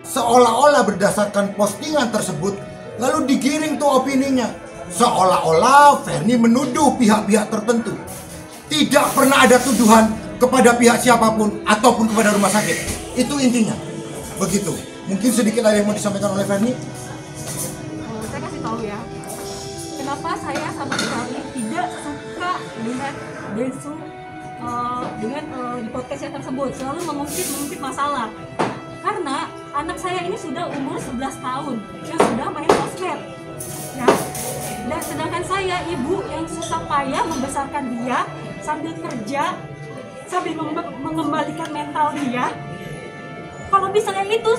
Seolah-olah berdasarkan postingan tersebut, lalu digiring tuh opininya. Seolah-olah Ferni menuduh pihak-pihak tertentu. Tidak pernah ada tuduhan kepada pihak siapapun ataupun kepada rumah sakit. Itu intinya. Begitu. Mungkin sedikit ada yang mau disampaikan oleh Ferni? Saya kasih tahu ya. Kenapa saya sama sekali tidak suka dengan Densu dengan di podcast yang tersebut. Selalu mengungkit masalah. Karena anak saya ini sudah umur 11 tahun yang sudah main sosmed ya. Dan sedangkan saya ibu yang susah payah membesarkan dia sambil kerja, sambil mengembalikan mental dia. Kalau misalnya itu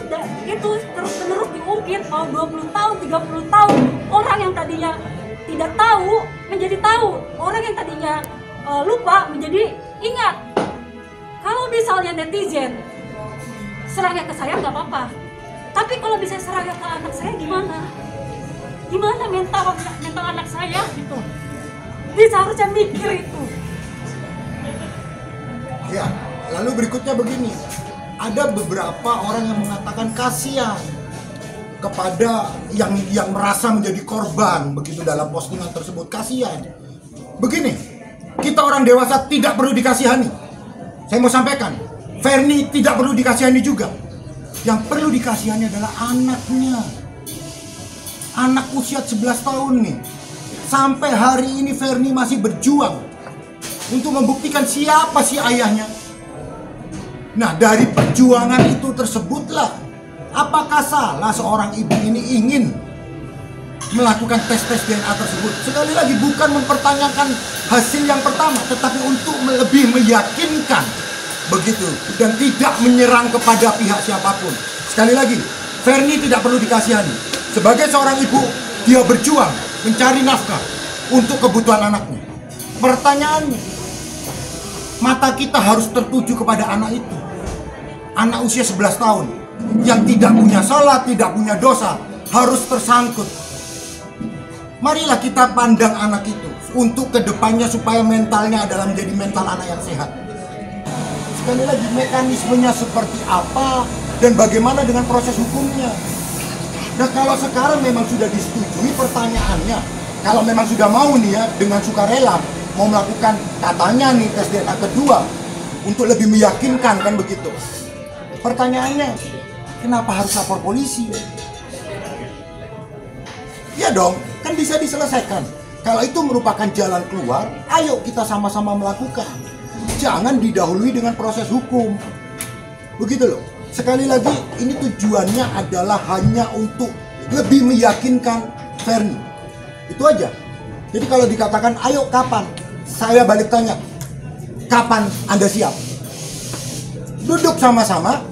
terus-menerus diungkit mau 20 tahun, 30 tahun, orang yang tadinya tidak tahu menjadi tahu, orang yang tadinya lupa menjadi ingat. Kalau misalnya netizen serahnya ke saya nggak apa-apa, tapi kalau bisa serahnya ke anak saya gimana mental anak saya gitu. Dia seharusnya mikir itu Ya, lalu berikutnya begini. Ada beberapa orang yang mengatakan kasihan kepada yang merasa menjadi korban begitu dalam postingan tersebut. Kasihan. Begini, kita orang dewasa tidak perlu dikasihani. Saya mau sampaikan, Ferni tidak perlu dikasihani juga. Yang perlu dikasihani adalah anaknya. Anak usia 11 tahun nih. Sampai hari ini Ferni masih berjuang untuk membuktikan siapa sih ayahnya. Nah, dari perjuangan itu tersebutlah, apakah salah seorang ibu ini ingin melakukan tes DNA tersebut? Sekali lagi, bukan mempertanyakan hasil yang pertama, tetapi untuk lebih meyakinkan begitu, dan tidak menyerang kepada pihak siapapun. Sekali lagi, Ferni tidak perlu dikasihani. Sebagai seorang ibu, dia berjuang mencari nafkah untuk kebutuhan anaknya. Pertanyaannya, mata kita harus tertuju kepada anak itu. Anak usia 11 tahun yang tidak punya salah, tidak punya dosa, harus tersangkut. Marilah kita pandang anak itu untuk kedepannya supaya mentalnya adalah menjadi mental anak yang sehat. Sekali lagi, mekanismenya seperti apa dan bagaimana dengan proses hukumnya. Nah, kalau sekarang memang sudah disetujui, pertanyaannya, kalau memang sudah mau nih ya, dengan sukarela mau melakukan katanya nih tes DNA kedua untuk lebih meyakinkan, kan begitu. Pertanyaannya, kenapa harus lapor polisi? Ya dong, kan bisa diselesaikan. Kalau itu merupakan jalan keluar, ayo kita sama-sama melakukan. Jangan didahului dengan proses hukum. Begitu loh. Sekali lagi, ini tujuannya adalah hanya untuk lebih meyakinkan Ferni. Itu aja. Jadi kalau dikatakan, ayo kapan? Saya balik tanya, kapan Anda siap? Duduk sama-sama,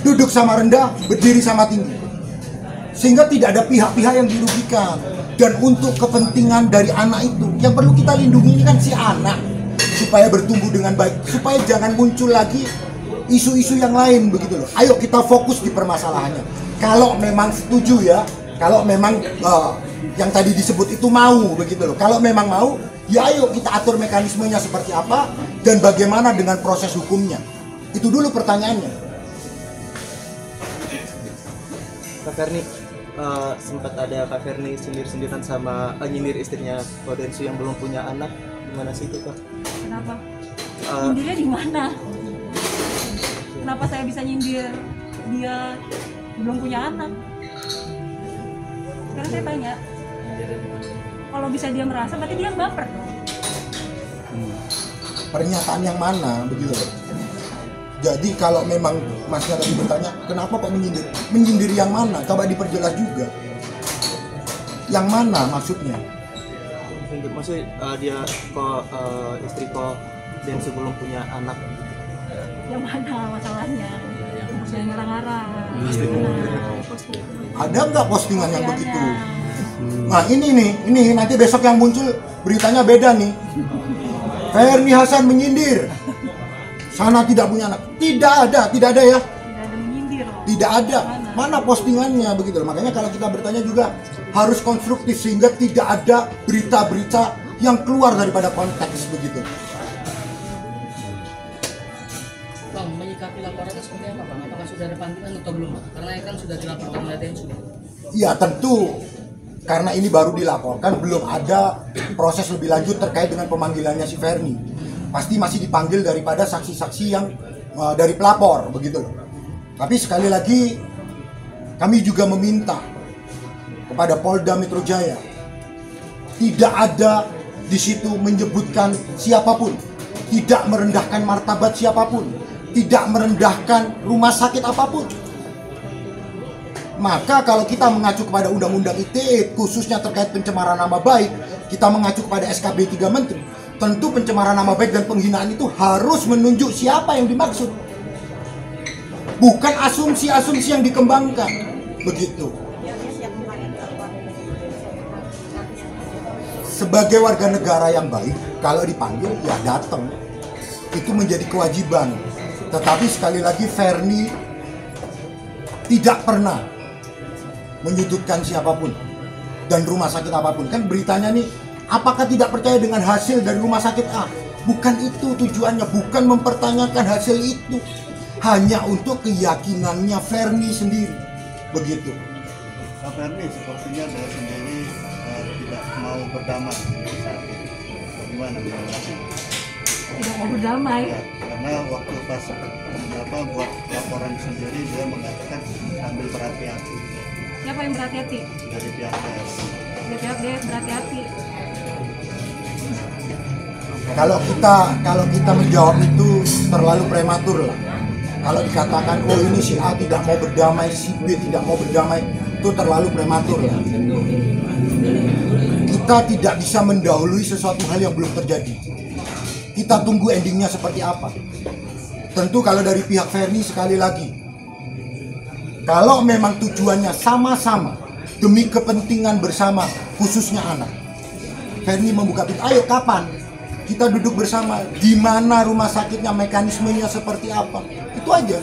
duduk sama rendah, berdiri sama tinggi. Sehingga tidak ada pihak-pihak yang dirugikan. Dan untuk kepentingan dari anak itu, yang perlu kita lindungi ini kan si anak. Supaya bertumbuh dengan baik, supaya jangan muncul lagi isu-isu yang lain begitu loh. Ayo kita fokus di permasalahannya. Kalau memang setuju ya, kalau memang yang tadi disebut itu mau begitu loh. Kalau memang mau, ya ayo kita atur mekanismenya seperti apa dan bagaimana dengan proses hukumnya. Itu dulu pertanyaannya. Kak Ferni, sempat ada Kak Ferni sindir-sindiran sama nyindir istrinya Pak Densu yang belum punya anak. Gimana sih itu, Kak? kenapa nyindirnya di mana? Kenapa saya bisa nyindir dia belum punya anak? Sekarang saya tanya, kalau bisa dia merasa berarti dia baper dong. Pernyataan yang mana begitu loh. Jadi kalau memang Masnya tadi bertanya, kenapa kok menyindir? Menyindir yang mana? Coba diperjelas juga. Yang mana maksudnya? Maksudnya dia kok istri kok dan sebelum punya anak. Yang mana masalahnya? Yang ngarang-ngarang. Ada nggak postingan yang begitu? Nah ini nanti besok yang muncul beritanya beda nih. Ferni Hasan menyindir. Sana tidak punya anak. Tidak ada ya. Tidak ada menyindir. Tidak ada. Mana postingannya begitu. Makanya kalau kita bertanya juga harus konstruktif sehingga tidak ada berita-berita yang keluar daripada konteks begitu. Bang, menyikapi laporan itu seperti apa, Bang? Apakah sudah ada panggilan atau belum, Bang? Karena kan sudah dilaporkan oleh Densu. Ya tentu karena ini baru dilaporkan, belum ada proses lebih lanjut terkait dengan pemanggilannya si Ferni. Pasti masih dipanggil daripada saksi-saksi yang dari pelapor begitu. Tapi sekali lagi kami juga meminta kepada Polda Metro Jaya, tidak ada di situ menyebutkan siapapun, tidak merendahkan martabat siapapun, tidak merendahkan rumah sakit apapun. Maka kalau kita mengacu kepada Undang-Undang ITE khususnya terkait pencemaran nama baik, kita mengacu kepada SKB 3 Menteri, tentu pencemaran nama baik dan penghinaan itu harus menunjuk siapa yang dimaksud, bukan asumsi-asumsi yang dikembangkan begitu. Sebagai warga negara yang baik, kalau dipanggil ya datang, itu menjadi kewajiban. Tetapi sekali lagi Ferni tidak pernah menyudutkan siapapun dan rumah sakit apapun. Kan beritanya nih, apakah tidak percaya dengan hasil dari rumah sakit A? Bukan itu tujuannya, bukan mempertanyakan hasil itu, hanya untuk keyakinannya Ferni sendiri begitu. Pak Ferni sepertinya dari sendiri tidak mau berdamai saat ini. Bagaimana menanggapi? Tidak mau berdamai. Ya, karena waktu pas buat laporan sendiri dia mengatakan ambil berhati-hati Siapa yang berhati-hati? dari pihak PS. Dari pihak DS berhati-hati. Kalau kita menjawab itu terlalu prematur lah. Kalau dikatakan oh ini si A tidak mau berdamai, si B tidak mau berdamai, itu terlalu prematur lah. Kita tidak bisa mendahului sesuatu hal yang belum terjadi. Kita tunggu endingnya seperti apa. Tentu kalau dari pihak Ferni sekali lagi, kalau memang tujuannya sama-sama demi kepentingan bersama, khususnya anak, Ferni membuka pintu, ayo kapan kita duduk bersama, di mana rumah sakitnya, mekanismenya seperti apa, itu aja.